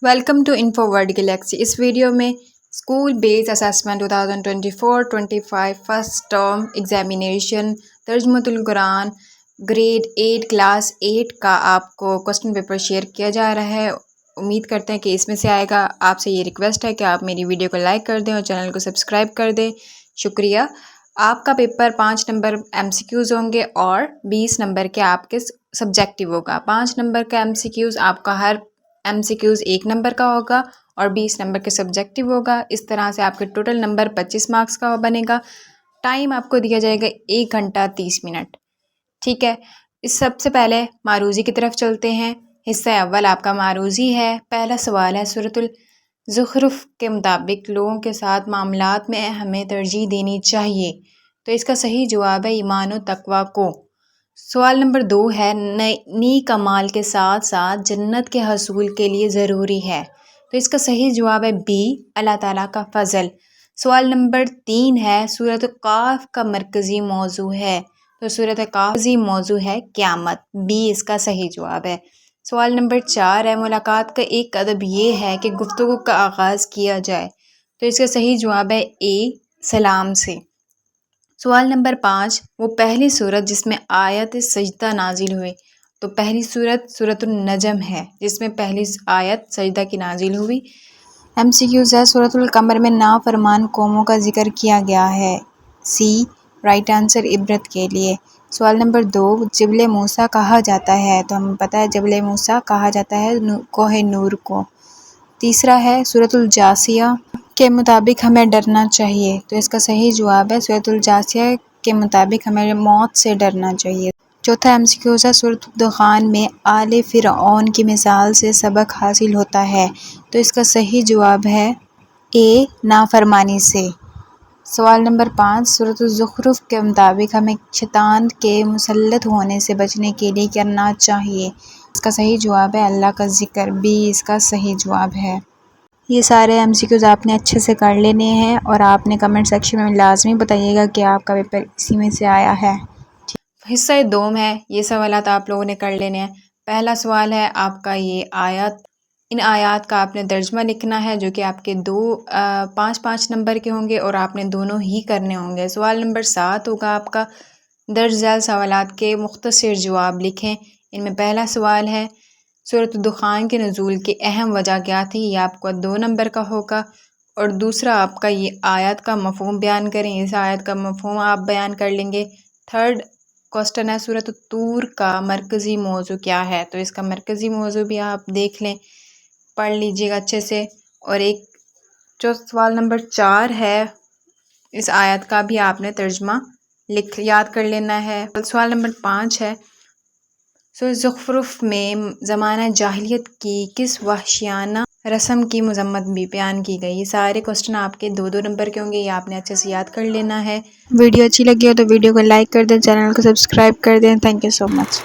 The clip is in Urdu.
Welcome to info word galaxy. اس ویڈیو میں school base assessment 2024-25 first term examination ترجمۃ القرآن گریڈ 8 کلاس 8 کا آپ کو کوسچن پیپر شیئر کیا جا رہا ہے۔ امید کرتے ہیں کہ اس میں سے آئے گا۔ آپ سے یہ ریکویسٹ ہے کہ آپ میری ویڈیو کو لائک کر دیں اور چینل کو سبسکرائب کر دیں، شکریہ۔ آپ کا paper 5 number M C Qs ہوں گے اور 20 نمبر کے آپ کے سبجیکٹیو ہوگا۔ 5 نمبر کا ایم سی کیوز آپ کا ہر ایم سی کیوز 1 نمبر کا ہوگا اور 20 نمبر کے سبجیکٹیو ہوگا۔ اس طرح سے آپ کے ٹوٹل نمبر 25 مارکس کا بنے گا۔ ٹائم آپ کو دیا جائے گا 1 گھنٹہ 30 منٹ، ٹھیک ہے۔ اس سب سے پہلے معروضی کی طرف چلتے ہیں۔ حصہ اول آپ کا معروضی ہے۔ پہلا سوال ہے، سورۃ الزخرف کے مطابق لوگوں کے ساتھ معاملات میں ہمیں ترجیح دینی چاہیے، تو اس کا صحیح جواب ہے ایمان و تقوی کو۔ سوال نمبر 2 ہے، نیک اعمال کے ساتھ ساتھ جنت کے حصول کے لیے ضروری ہے، تو اس کا صحیح جواب ہے بی، اللہ تعالیٰ کا فضل۔ سوال نمبر 3 ہے، سورۃ قاف کا مرکزی موضوع ہے، تو سورۃ قاف کا مرکزی موضوع ہے قیامت، بی اس کا صحیح جواب ہے۔ سوال نمبر 4 ہے، ملاقات کا ایک ادب یہ ہے کہ گفتگو کا آغاز کیا جائے، تو اس کا صحیح جواب ہے اے، سلام سے۔ سوال نمبر 5، وہ پہلی سورت جس میں آیت سجدہ نازل ہوئی، تو پہلی سورت سورۃ النجم ہے جس میں پہلی آیت سجدہ کی نازل ہوئی۔ ایم سی کیوز ہے، سورۃ القمر میں نافرمان قوموں کا ذکر کیا گیا ہے، سی رائٹ آنسر عبرت کے لیے۔ سوال نمبر 2، جبل موسیٰ کہا جاتا ہے، تو ہمیں پتہ ہے جبل موسیٰ کہا جاتا ہے کوہ نور کو۔ تیسرا ہے، سورۃ الجاثیہ کے مطابق ہمیں ڈرنا چاہیے، تو اس کا صحیح جواب ہے سورۃ الجاثیہ کے مطابق ہمیں موت سے ڈرنا چاہیے۔ چوتھا ایم سی کیوز ہے، سورۃ الدخان میں آل فرعون کی مثال سے سبق حاصل ہوتا ہے، تو اس کا صحیح جواب ہے اے، نافرمانی سے۔ سوال نمبر 5، سورۃ الزخرف کے مطابق ہمیں شیطان کے مسلط ہونے سے بچنے کے لیے کرنا چاہیے، اس کا صحیح جواب ہے اللہ کا ذکر، بی اس کا صحیح جواب ہے۔ یہ سارے ایم سی کیوز آپ نے اچھے سے کر لینے ہیں اور آپ نے کمنٹ سیکشن میں لازمی بتائیے گا کہ آپ کا پیپر اسی میں سے آیا ہے۔ حصہ دوم ہے، یہ سوالات آپ لوگوں نے کر لینے ہیں۔ پہلا سوال ہے آپ کا یہ آیات، ان آیات کا آپ نے ترجمہ لکھنا ہے جو کہ آپ کے 5 نمبر کے ہوں گے اور آپ نے دونوں ہی کرنے ہوں گے۔ سوال نمبر 7 ہوگا آپ کا، درج ذیل سوالات کے مختصر جواب لکھیں۔ ان میں پہلا سوال ہے، سورۃ الدخان کے نزول کی اہم وجہ کیا تھی، یہ آپ کو 2 نمبر کا ہوگا، اور دوسرا آپ کا یہ آیات کا مفہوم بیان کریں، اس آیت کا مفہوم آپ بیان کر لیں گے۔ تھرڈ کوسٹن ہے، سورۃ الطور کا مرکزی موضوع کیا ہے، تو اس کا مرکزی موضوع بھی آپ دیکھ لیں، پڑھ لیجئے گا اچھے سے۔ اور ایک جو سوال نمبر 4 ہے، اس آیت کا بھی آپ نے ترجمہ یاد کر لینا ہے۔ سوال نمبر 5 ہے، سورۃ زخرف میں زمانہ جاہلیت کی کس وحشیانہ رسم کی مذمت بھی بیان کی گئی۔ یہ سارے کوسچن آپ کے 2 نمبر کے ہوں گے، یہ آپ نے اچھے سے یاد کر لینا ہے۔ ویڈیو اچھی لگی ہو تو ویڈیو کو لائک کر دیں، چینل کو سبسکرائب کر دیں۔ Thank you so much.